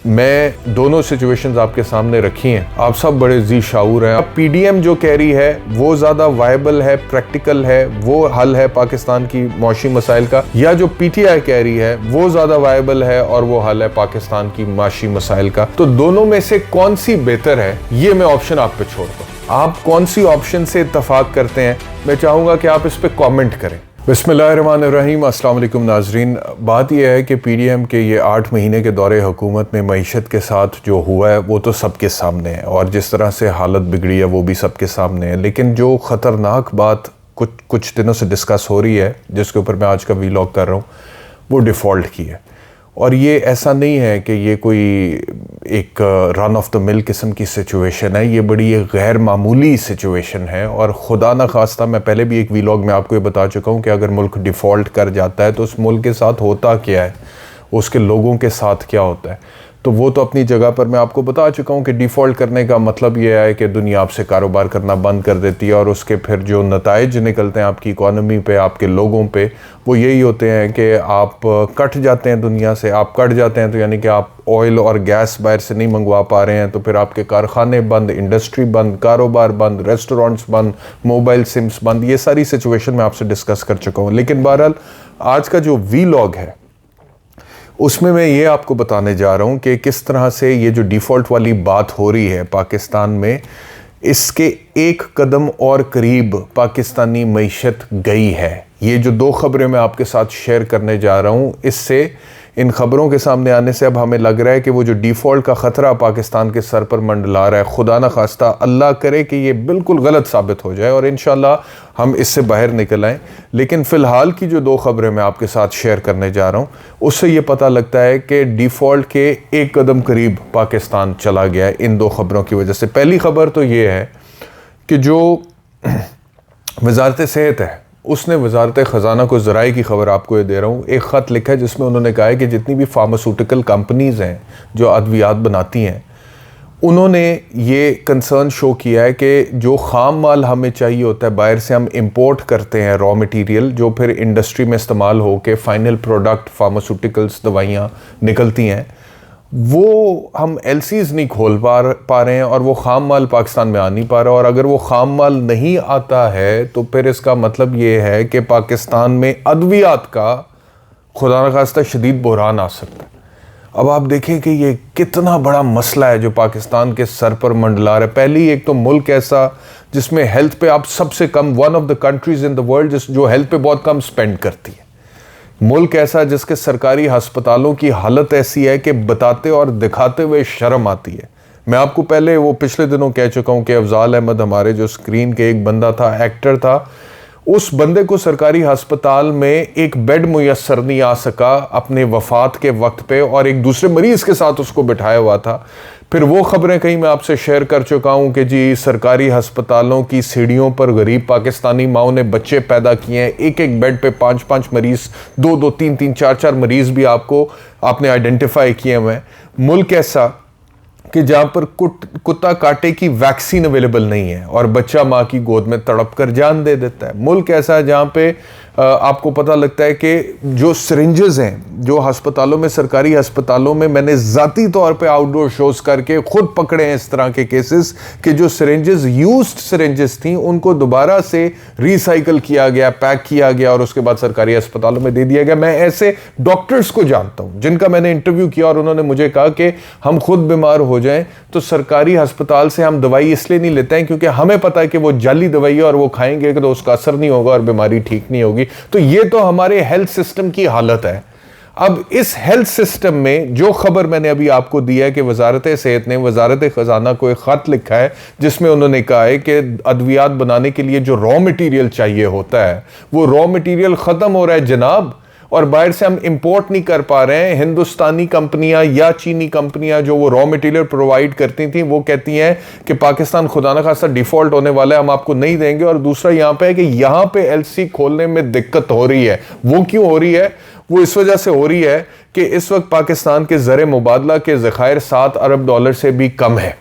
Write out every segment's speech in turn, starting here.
मैं दोनों सिचुएशंस आपके सामने रखी हैं। आप सब बड़े जी शाऊर हैं। अब पीडीएम जो कह रही है वो ज़्यादा वायबल है, प्रैक्टिकल है, वो हल है पाकिस्तान की मौशी मसाइल का, या जो पीटीआई कह रही है वो ज़्यादा वायबल है और वो हल है पाकिस्तान की माशी मसाइल का। तो दोनों में से कौन सी बेहतर है, ये मैं ऑप्शन आप पे छोड़ता हूँ। आप कौन सी ऑप्शन से इत्तफाक करते हैं, मैं चाहूँगा कि आप इस पर कॉमेंट करें। बिस्मिल्लाहिर्रहमानिर्रहीम, अस्सलाम वालेकुम नाजरीन। बात यह है कि पीडीएम के ये 8 महीने के दौरे हुकूमत में मईशत के साथ जो हुआ है वो तो सबके सामने है, और जिस तरह से हालत बिगड़ी है वो भी सबके सामने है। लेकिन जो ख़तरनाक बात कुछ दिनों से डिस्कस हो रही है, जिसके ऊपर मैं आज का वीलॉग कर रहा हूँ, वो डिफ़ॉल्ट की है। और ये ऐसा नहीं है कि ये कोई एक रन ऑफ द मिल किस्म की सिचुएशन है, ये बड़ी एक गैर मामूली सिचुएशन है। और खुदा न खास्ता, मैं पहले भी एक वीलॉग में आपको ये बता चुका हूँ कि अगर मुल्क डिफ़ॉल्ट कर जाता है तो उस मुल्क के साथ होता क्या है, उसके लोगों के साथ क्या होता है। तो वो तो अपनी जगह पर मैं आपको बता चुका हूँ कि डिफ़ॉल्ट करने का मतलब ये है कि दुनिया आपसे कारोबार करना बंद कर देती है, और उसके फिर जो नताइज निकलते हैं आपकी इकॉनमी पे, आपके लोगों पे, वो यही होते हैं कि आप कट जाते हैं दुनिया से। आप कट जाते हैं तो यानी कि आप ऑयल और गैस बाहर से नहीं मंगवा पा रहे हैं, तो फिर आपके कारखाने बंद, इंडस्ट्री बंद, कारोबार बंद, रेस्टोरेंट्स बंद, मोबाइल सिम्स बंद। ये सारी सिचुएशन मैं आपसे डिस्कस कर चुका हूँ। लेकिन बहरहाल आज का जो वीलॉग है उसमें मैं ये आपको बताने जा रहा हूँ कि किस तरह से ये जो डिफ़ॉल्ट वाली बात हो रही है पाकिस्तान में, इसके एक कदम और करीब पाकिस्तानी मईशत गई है। ये जो 2 खबरें मैं आपके साथ शेयर करने जा रहा हूँ, इससे इन खबरों के सामने आने से अब हमें लग रहा है कि वो जो डिफ़ॉल्ट का ख़तरा पाकिस्तान के सर पर मंडला रहा है, खुदा न खास्ता अल्लाह करे कि ये बिल्कुल गलत साबित हो जाए और इंशाल्लाह हम इससे बाहर निकल आएँ। लेकिन फ़िलहाल की जो 2 खबरें मैं आपके साथ शेयर करने जा रहा हूँ, उससे ये पता लगता है कि डिफ़ॉल्ट के एक कदम करीब पाकिस्तान चला गया है इन 2 खबरों की वजह से। पहली खबर तो ये है कि जो वज़ारत सेहत है, उसने वज़ारत ख़ज़ाना को, ज़राए की ख़बर आपको ये दे रहा हूँ, एक ख़त लिखा है जिसमें उन्होंने कहा है कि जितनी भी फार्मास्यूटिकल कंपनीज़ हैं जो अद्वियात बनाती हैं, उन्होंने ये कंसर्न शो किया है कि जो ख़ाम माल हमें चाहिए होता है, बाहर से हम इंपोर्ट करते हैं रॉ मटेरियल, जो फिर इंडस्ट्री में इस्तेमाल हो के फ़ाइनल प्रोडक्ट फार्मास्यूटिकल्स दवाइयाँ निकलती हैं, वो हम एलसीज़ नहीं खोल पा रहे हैं और वो ख़ाम माल पाकिस्तान में आ नहीं पा रहा। और अगर वो ख़ाम माल नहीं आता है तो फिर इसका मतलब ये है कि पाकिस्तान में अद्वियात का खुदा न खास्ता शदीद बहरान आ सकता है। अब आप देखें कि ये कितना बड़ा मसला है जो पाकिस्तान के सर पर मंडला रहा है। पहली एक तो मुल्क ऐसा जिसमें हेल्थ पे आप सबसे कम, one of the countries in the world जो हेल्थ पे बहुत कम स्पेंड करती है। मुल्क ऐसा जिसके सरकारी अस्पतालों की हालत ऐसी है कि बताते और दिखाते हुए शर्म आती है। मैं आपको पहले वो पिछले दिनों कह चुका हूँ कि अफजाल अहमद, हमारे जो स्क्रीन के एक बंदा था, एक्टर था, उस बंदे को सरकारी अस्पताल में एक बेड मुयस्सर नहीं आ सका अपने वफात के वक्त पे, और एक दूसरे मरीज़ के साथ उसको बिठाया हुआ था। फिर वो खबरें कहीं मैं आपसे शेयर कर चुका हूँ कि जी सरकारी अस्पतालों की सीढ़ियों पर गरीब पाकिस्तानी माओं ने बच्चे पैदा किए हैं, एक एक बेड पे 5-5 मरीज़, 2-2, 3-3, 4-4 मरीज़ भी आपने आइडेंटिफाई किए हुए हैं। मुल्क ऐसा कि जहाँ पर कुत्ता काटे की वैक्सीन अवेलेबल नहीं है और बच्चा माँ की गोद में तड़प कर जान दे देता है। मुल्क ऐसा है जहाँ पे आपको पता लगता है कि जो सिरिंजेस हैं, जो अस्पतालों में, सरकारी अस्पतालों में, मैंने ज़ाती तौर पे आउटडोर शोज़ करके खुद पकड़े हैं इस तरह के केसेस कि जो सिरिंजेस, यूज्ड सिरिंजेस थी, उनको दोबारा से रिसाइकल किया गया, पैक किया गया और उसके बाद सरकारी अस्पतालों में दे दिया गया। मैं ऐसे डॉक्टर्स को जानता हूँ जिनका मैंने इंटरव्यू किया और उन्होंने मुझे कहा कि हम खुद बीमार हो जाएं तो सरकारी अस्पताल से हम दवाई इसलिए नहीं लेते हैं क्योंकि हमें पता है कि वो जाली दवाई है और वो खाएंगे तो उसका असर नहीं होगा और बीमारी ठीक नहीं होगी। तो ये तो हमारे हेल्थ सिस्टम की हालत है। अब इस हेल्थ सिस्टम में जो खबर मैंने अभी आपको दी है कि वजारत सेहत ने वजारत खजाना को एक खत लिखा है जिसमें उन्होंने कहा है कि अद्वियात बनाने के लिए जो रॉ मटेरियल चाहिए होता है वो रॉ मटेरियल खत्म हो रहा है जनाब, और बाहर से हम इंपोर्ट नहीं कर पा रहे हैं। हिंदुस्तानी कंपनियां या चीनी कंपनियां जो वो रॉ मटेरियल प्रोवाइड करती थी, वो कहती हैं कि पाकिस्तान खुदा न खास्ता डिफॉल्ट होने वाला है, हम आपको नहीं देंगे। और दूसरा यहाँ पे है कि यहाँ पे एलसी खोलने में दिक्कत हो रही है। वो क्यों हो रही है? वो इस वजह से हो रही है कि इस वक्त पाकिस्तान के ज़र मुबादला के ज़खायर $7 अरब से भी कम है,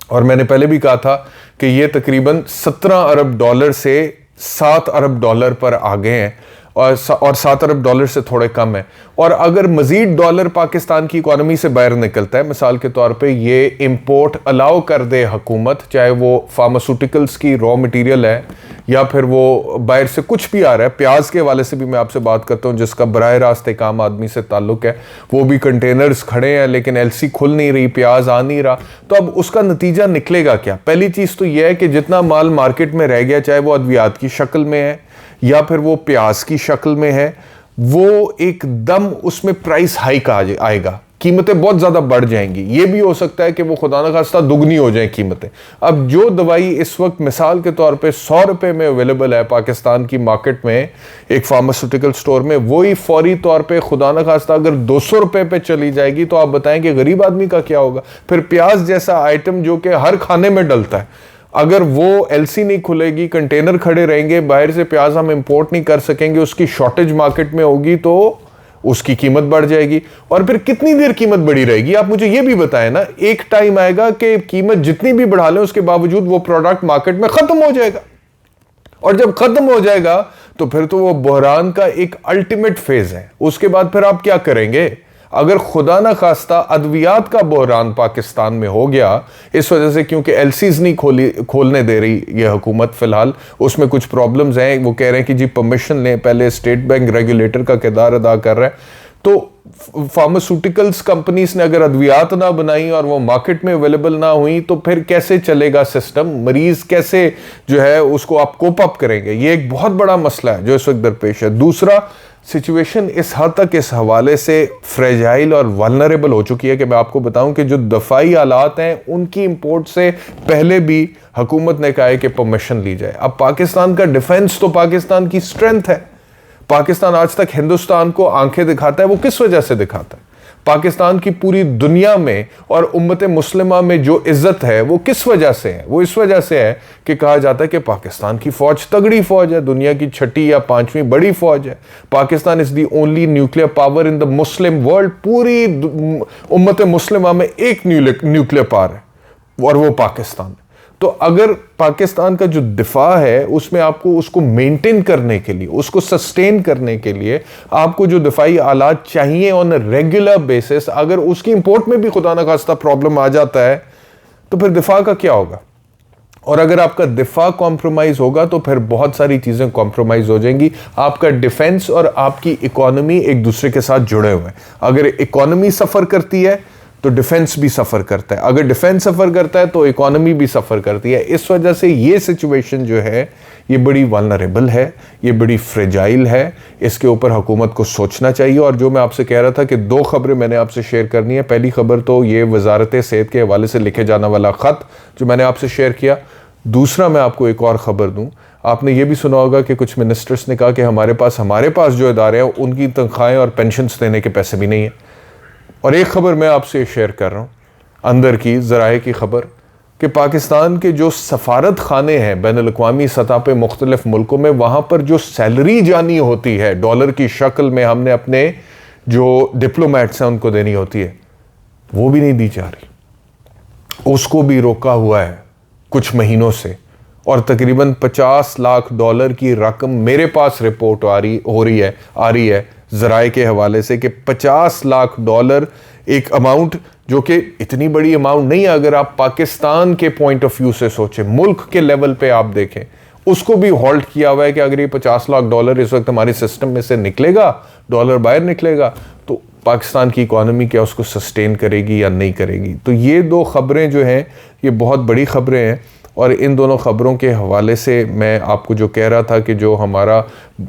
और मैंने पहले भी कहा था कि ये तकरीबन $17 अरब से $7 अरब पर आ गए हैं। और $7 अरब से थोड़े कम है। और अगर मजीद डॉलर पाकिस्तान की इकोनॉमी से बाहर निकलता है, मिसाल के तौर पे ये इंपोर्ट अलाउ कर दे हुकूमत, चाहे वो फार्मास्यूटिकल्स की रॉ मटेरियल है या फिर वो बाहर से कुछ भी आ रहा है, प्याज के हवाले से भी मैं आपसे बात करता हूँ जिसका बराह रास्त एक आम आदमी से ताल्लुक है, वो भी कंटेनर्स खड़े हैं लेकिन एलसी खुल नहीं रही, प्याज आ नहीं रहा, तो अब उसका नतीजा निकलेगा क्या? पहली चीज़ तो यह है कि जितना माल मार्केट में रह गया, चाहे वो अद्वियात की शक्ल में है या फिर वो प्याज की शक्ल में है, वो एकदम उसमें प्राइस हाइक आएगा, कीमतें बहुत ज़्यादा बढ़ जाएंगी। ये भी हो सकता है कि वो खुदा न खास्ता दुगनी हो जाए कीमतें। अब जो दवाई इस वक्त मिसाल के तौर पे $100 में अवेलेबल है पाकिस्तान की मार्केट में एक फार्मास्यूटिकल स्टोर में, वही फौरी तौर पे खुदा न खास्ता अगर $200 पे चली जाएगी तो आप बताएं कि गरीब आदमी का क्या होगा? फिर प्याज जैसा आइटम जो कि हर खाने में डलता है, अगर वो एलसी नहीं खुलेगी, कंटेनर खड़े रहेंगे, बाहर से प्याज हम इंपोर्ट नहीं कर सकेंगे, उसकी शॉर्टेज मार्केट में होगी तो उसकी कीमत बढ़ जाएगी। और फिर कितनी देर कीमत बढ़ी रहेगी? आप मुझे ये भी बताएं ना। एक टाइम आएगा कि कीमत जितनी भी बढ़ा लें उसके बावजूद वो प्रोडक्ट मार्केट में खत्म हो जाएगा, और जब खत्म हो जाएगा तो फिर तो वो बहरान का एक अल्टीमेट फेज है। उसके बाद फिर आप क्या करेंगे? अगर खुदा ना खास्ता अद्वियात का बहरान पाकिस्तान में हो गया इस वजह से, क्योंकि एलसीज नहीं खोलने दे रही ये हुकूमत, फिलहाल उसमें कुछ प्रॉब्लम्स हैं, वो कह रहे हैं कि जी परमिशन लें, पहले स्टेट बैंक रेगुलेटर का किरदार अदा कर रहा है। तो फार्मास्यूटिकल्स कंपनीज ने अगर अद्वियात ना बनाई और वो मार्केट में अवेलेबल ना हुई तो फिर कैसे चलेगा सिस्टम? मरीज कैसे जो है उसको आप कोप अप करेंगे? ये एक बहुत बड़ा मसला है जो इस वक्त दरपेश है। दूसरा, सिचुएशन इस हद तक इस हवाले से फ्रेजाइल और वल्नरेबल हो चुकी है कि मैं आपको बताऊं कि जो दफाई आलात हैं उनकी इंपोर्ट से पहले भी हुकूमत ने कहा है कि परमिशन ली जाए। अब पाकिस्तान का डिफेंस तो पाकिस्तान की स्ट्रेंथ है। पाकिस्तान आज तक हिंदुस्तान को आंखें दिखाता है, वो किस वजह से दिखाता है? पाकिस्तान की पूरी दुनिया में और उम्मत मुस्लिमा में जो इज्जत है वो किस वजह से है? वो इस वजह से है कि कहा जाता है कि पाकिस्तान की फौज तगड़ी फौज है, दुनिया की 6ठी या 5वीं बड़ी फौज है। Pakistan is the only nuclear power in the Muslim world. पूरी उम्मत मुस्लिमा में एक न्यूक्लियर पावर है और वो पाकिस्तान है। तो अगर पाकिस्तान का जो दिफा है उसमें आपको उसको मेंटेन करने के लिए, उसको सस्टेन करने के लिए आपको जो दिफाई आलात चाहिए ऑन रेगुलर बेसिस, अगर उसकी इंपोर्ट में भी खुदा न खास्ता प्रॉब्लम आ जाता है तो फिर दिफा का क्या होगा? और अगर आपका दिफा कॉम्प्रोमाइज होगा तो फिर बहुत सारी चीजें कॉम्प्रोमाइज हो जाएंगी। आपका डिफेंस और आपकी इकोनॉमी एक दूसरे के साथ जुड़े हुए हैं। अगर इकोनॉमी सफर करती है तो डिफेंस भी सफर करता है, अगर डिफेंस सफर करता है तो इकोनॉमी भी सफर करती है। इस वजह से ये सिचुएशन जो है ये बड़ी वल्नरेबल है, ये बड़ी फ्रेजाइल है। इसके ऊपर हुकूमत को सोचना चाहिए। और जो मैं आपसे कह रहा था कि 2 खबरें मैंने आपसे शेयर करनी है। पहली खबर तो ये वजारत सेहत के हवाले से लिखे जाने वाला खत जो मैंने आपसे शेयर किया। दूसरा, मैं आपको एक और खबर दूं। आपने ये भी सुना होगा कि कुछ मिनिस्टर्स ने कहा कि हमारे पास जो इदारे हैं उनकी तनख्वाहें और पेंशन देने के पैसे भी नहीं है। और एक खबर मैं आपसे शेयर कर रहा हूँ, अंदर की ज़राए की खबर, कि पाकिस्तान के जो सफारत खाने हैं बैनुल-अक़वामी सतह पे मुख्तलिफ मुल्कों में, वहाँ पर जो सैलरी जानी होती है डॉलर की शक्ल में, हमने अपने जो डिप्लोमेट्स हैं उनको देनी होती है, वो भी नहीं दी जा रही। उसको भी रोका हुआ है कुछ महीनों से। और तकरीबन $50 लाख की रकम मेरे पास रिपोर्ट आ रही है ज़राए के हवाले से कि $50 लाख एक अमाउंट, जो कि इतनी बड़ी अमाउंट नहीं है अगर आप पाकिस्तान के पॉइंट ऑफ व्यू से सोचें, मुल्क के लेवल पे आप देखें, उसको भी हॉल्ट किया हुआ है कि अगर ये $50 लाख इस वक्त हमारे सिस्टम में से निकलेगा, डॉलर बाहर निकलेगा, तो पाकिस्तान की इकोनॉमी क्या उसको सस्टेन करेगी या नहीं करेगी। तो ये 2 खबरें जो हैं ये बहुत बड़ी खबरें हैं। और इन दोनों ख़बरों के हवाले से मैं आपको जो कह रहा था कि जो हमारा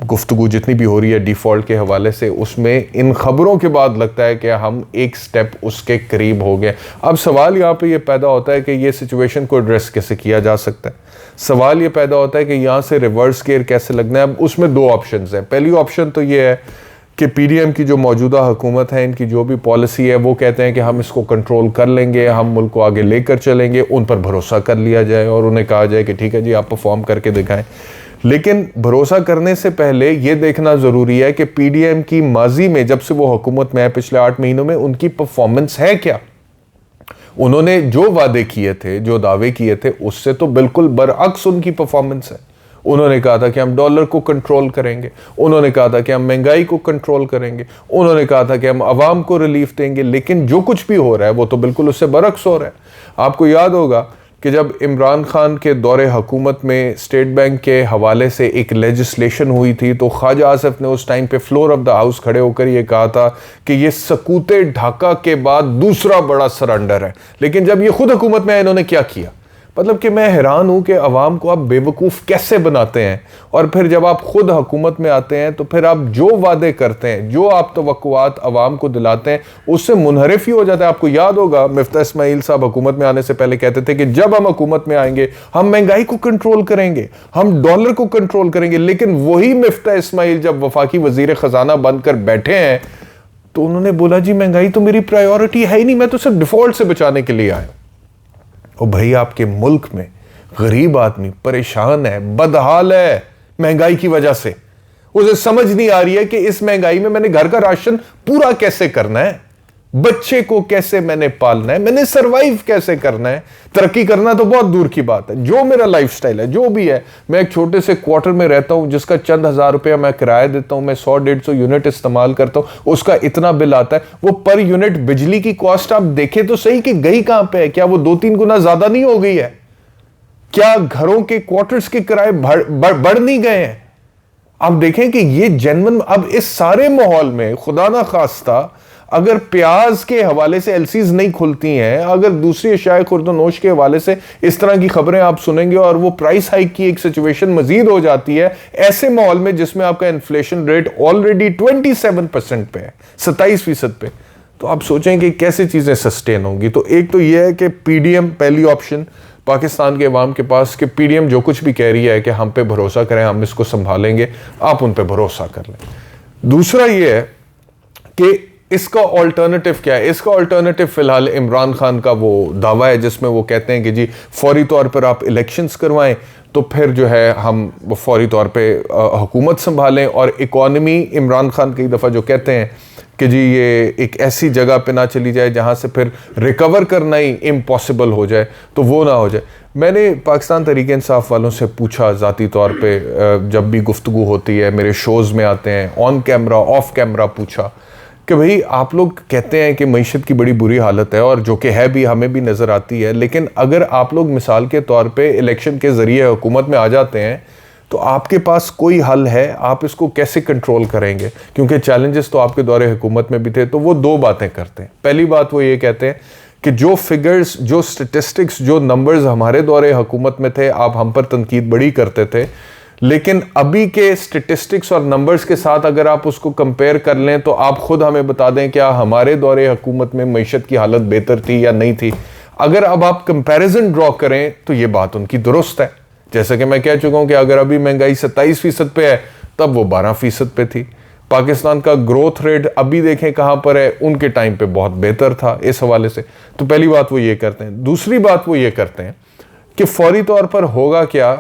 गुफ्तगू जितनी भी हो रही है डिफ़ॉल्ट के हवाले से, उसमें इन ख़बरों के बाद लगता है कि हम एक स्टेप उसके करीब हो गए। अब सवाल यहाँ पे ये पैदा होता है कि ये सिचुएशन को एड्रेस कैसे किया जा सकता है। सवाल ये पैदा होता है कि यहाँ से रिवर्स गियर कैसे लगना है। अब उसमें 2 ऑप्शन हैं। पहली ऑप्शन तो ये है कि पीडीएम की जो मौजूदा हुकूमत है, इनकी जो भी पॉलिसी है, वो कहते हैं कि हम इसको कंट्रोल कर लेंगे, हम मुल्क को आगे लेकर चलेंगे, उन पर भरोसा कर लिया जाए और उन्हें कहा जाए कि ठीक है जी आप परफॉर्म करके दिखाएं। लेकिन भरोसा करने से पहले ये देखना ज़रूरी है कि पीडीएम की माजी में जब से वो हुकूमत में है पिछले 8 महीनों में उनकी परफॉर्मेंस है क्या। उन्होंने जो वादे किए थे, जो दावे किए थे, उससे तो बिल्कुल बरअक्स उनकी परफॉर्मेंस है। उन्होंने कहा था कि हम डॉलर को कंट्रोल करेंगे, उन्होंने कहा था कि हम महंगाई को कंट्रोल करेंगे, उन्होंने कहा था कि हम आवाम को रिलीफ देंगे। लेकिन जो कुछ भी हो रहा है वो तो बिल्कुल उससे बरक्स हो रहा है। आपको याद होगा कि जब इमरान खान के दौरे हुकूमत में स्टेट बैंक के हवाले से एक लेजिस्लेशन हुई थी तो ख्वाजा आसिफ ने उस टाइम पे फ्लोर ऑफ द हाउस खड़े होकर ये कहा था कि ये सकूते ढाका के बाद दूसरा बड़ा सरेंडर है। लेकिन जब ये खुद हुकूमत में आए इन्होंने क्या किया? मतलब कि मैं हैरान हूं कि अवाम को आप बेवकूफ़ कैसे बनाते हैं, और फिर जब आप खुद हुकूमत में आते हैं तो फिर आप जो वादे करते हैं, जो आप तवक्कुआत अवाम को दिलाते हैं, उससे मुनहरिफ ही हो जाता है। आपको याद होगा मिफ्ता इस्माइल साहब हुकूमत में आने से पहले कहते थे कि जब हम हुकूमत में आएंगे हम महंगाई को कंट्रोल करेंगे, हम डॉलर को कंट्रोल करेंगे। लेकिन वही मिफ्ता इस्माइल जब वफाकी वजीर खजाना बनकर बैठे हैं तो उन्होंने बोला जी महंगाई तो मेरी प्रायोरिटी है ही नहीं, मैं तो सिर्फ डिफॉल्ट से बचाने के लिए आया। और भाई आपके मुल्क में गरीब आदमी परेशान है, बदहाल है महंगाई की वजह से। उसे समझ नहीं आ रही है कि इस महंगाई में मैंने घर का राशन पूरा कैसे करना है, बच्चे को कैसे मैंने पालना है, मैंने सरवाइव कैसे करना है। तरक्की करना तो बहुत दूर की बात है। जो मेरा लाइफस्टाइल है, जो भी है, मैं एक छोटे से क्वार्टर में रहता हूं जिसका चंद हजार रुपया मैं किराया देता हूं, मैं 100-150 यूनिट इस्तेमाल करता हूं, उसका इतना बिल आता है। वो पर यूनिट बिजली की कॉस्ट आप देखें तो सही कि गई कहां पे है? क्या वो 2-3 गुना ज्यादा नहीं हो गई है? क्या घरों के क्वार्टर्स के किराए बढ़ नहीं गए हैं? आप देखें कि ये जेन्युइन। अब इस सारे माहौल में खुदा ना खास्ता अगर प्याज के हवाले से एलसीज नहीं खुलती हैं, अगर दूसरी अशाए खुर्दनोश के हवाले से इस तरह की खबरें आप सुनेंगे और वो प्राइस हाइक की एक सिचुएशन मजीद हो जाती है, ऐसे माहौल में जिसमें आपका इन्फ्लेशन रेट ऑलरेडी 27% पे है, 27% पे, तो आप सोचें कि कैसे चीजें सस्टेन होंगी। तो एक तो यह है कि पीडीएम पहली ऑप्शन पाकिस्तान के अवाम के पास, कि पीडीएम जो कुछ भी कह रही है कि हम पे भरोसा करें, हम इसको संभालेंगे, आप उन पे भरोसा कर लें। दूसरा यह है कि इसका ऑल्टरनेटिव क्या है? इसका ऑल्टरनेटिव फिलहाल इमरान खान का वो दावा है जिसमें वो कहते हैं कि जी फौरी तौर पर आप इलेक्शंस करवाएं तो फिर जो है हम फौरी तौर पे हुकूमत संभालें। और इकॉनमी, इमरान खान कई दफ़ा जो कहते हैं कि जी ये एक ऐसी जगह पे ना चली जाए जहां से फिर रिकवर करना ही इम्पॉसिबल हो जाए, तो वो ना हो जाए। मैंने पाकिस्तान तहरीक इंसाफ वालों से पूछा ज़ाती तौर पे, जब भी गुफ्तगू होती है, मेरे शोज़ में आते हैं, ऑन कैमरा ऑफ कैमरा पूछा कि भाई आप लोग कहते हैं कि मईशत की बड़ी बुरी हालत है, और जो कि है भी, हमें भी नज़र आती है, लेकिन अगर आप लोग मिसाल के तौर पे इलेक्शन के ज़रिए हुकूमत में आ जाते हैं तो आपके पास कोई हल है? आप इसको कैसे कंट्रोल करेंगे? क्योंकि चैलेंजेस तो आपके दौरे हुकूमत में भी थे। तो वो दो बातें करते हैं। पहली बात वो ये कहते हैं कि जो फिगर्स, जो स्टेटिस्टिक्स, जो नंबर्स हमारे दौरे हुकूमत में थे, आप हम पर तनकीद बड़ी करते थे, लेकिन अभी के स्टेटिस्टिक्स और नंबर्स के साथ अगर आप उसको कंपेयर कर लें तो आप खुद हमें बता दें क्या हमारे दौरे हुकूमत में मईशत की हालत बेहतर थी या नहीं थी। अगर अब आप कंपैरिजन ड्रॉ करें तो ये बात उनकी दुरुस्त है। जैसे कि मैं कह चुका हूं कि अगर अभी महंगाई 27% पे है तब वो 12% पे थी। पाकिस्तान का ग्रोथ रेट अभी देखें कहां पर है, उनके टाइम पे बहुत बेहतर था इस हवाले से। तो पहली बात वो ये करते हैं। दूसरी बात वो ये करते हैं कि फौरी तौर पर होगा क्या,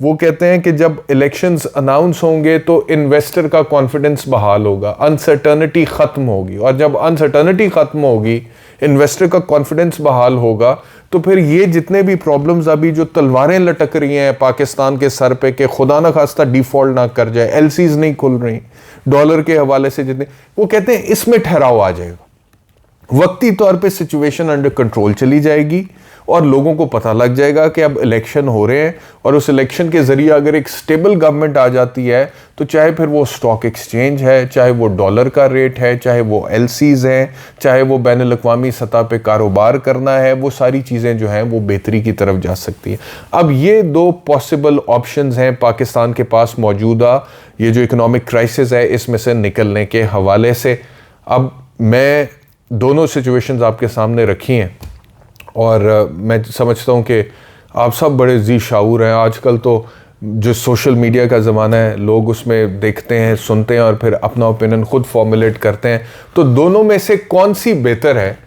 वो कहते हैं कि जब इलेक्शंस अनाउंस होंगे तो इन्वेस्टर का कॉन्फिडेंस बहाल होगा, अनसर्टनिटी खत्म होगी, और जब अनसर्टनिटी खत्म होगी, इन्वेस्टर का कॉन्फिडेंस बहाल होगा, तो फिर ये जितने भी प्रॉब्लम्स अभी जो तलवारें लटक रही हैं पाकिस्तान के सर पे कि खुदा ना खास्ता डिफॉल्ट ना कर जाए, एलसीज नहीं खुल रही, डॉलर के हवाले से जितने, वो कहते हैं इसमें ठहराव आ जाएगा। वक्ती तौर पे सिचुएशन अंडर कंट्रोल चली जाएगी और लोगों को पता लग जाएगा कि अब इलेक्शन हो रहे हैं, और उस इलेक्शन के जरिए अगर एक स्टेबल गवर्नमेंट आ जाती है तो चाहे फिर वो स्टॉक एक्सचेंज है, चाहे वो डॉलर का रेट है, चाहे वो एलसीज हैं, चाहे वो बैन अल-अक़वामी सतह पे कारोबार करना है, वो सारी चीज़ें जो हैं वो बेहतरी की तरफ जा सकती हैं। अब ये दो पॉसिबल ऑप्शंस हैं पाकिस्तान के पास मौजूदा ये जो इकोनॉमिक क्राइसिस है इसमें से निकलने के हवाले से। अब मैं दोनों सिचुएशंस आपके सामने रखी हैं और मैं समझता हूँ कि आप सब बड़े जी शाऊर हैं। आजकल तो जो सोशल मीडिया का ज़माना है, लोग उसमें देखते हैं, सुनते हैं और फिर अपना ओपिनियन खुद फॉर्मुलेट करते हैं। तो दोनों में से कौन सी बेहतर है,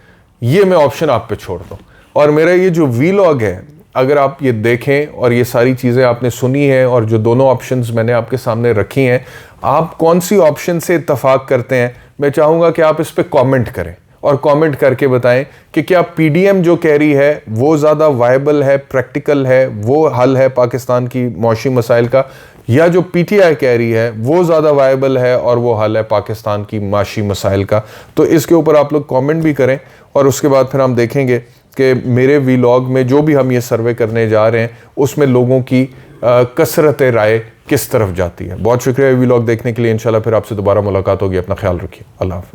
ये मैं ऑप्शन आप पे छोड़ दूँ। और मेरा ये जो वीलॉग है, अगर आप ये देखें और ये सारी चीज़ें आपने सुनी हैं और जो दोनों ऑप्शंस मैंने आपके सामने रखी हैं, आप कौन सी ऑप्शन से इत्तफाक करते हैं, मैं चाहूँगा कि आप इस पर कॉमेंट करें और कमेंट करके बताएं कि क्या पीडीएम जो कह रही है वो ज़्यादा वायबल है, प्रैक्टिकल है, वो हल है पाकिस्तान की मौशी मसाइल का, या जो पीटीआई कह रही है वो ज़्यादा वायबल है और वो हल है पाकिस्तान की माशी मसाइल का। तो इसके ऊपर आप लोग कमेंट भी करें और उसके बाद फिर हम देखेंगे कि मेरे वीलॉग में जो भी हम ये सर्वे करने जा रहे हैं उसमें लोगों की कसरत राय किस तरफ जाती है। बहुत शुक्रिया वीलॉग देखने के लिए। इंशाल्लाह फिर आपसे दोबारा मुलाकात होगी। अपना ख्याल रखिए। अल्लाह हाफ़िज़।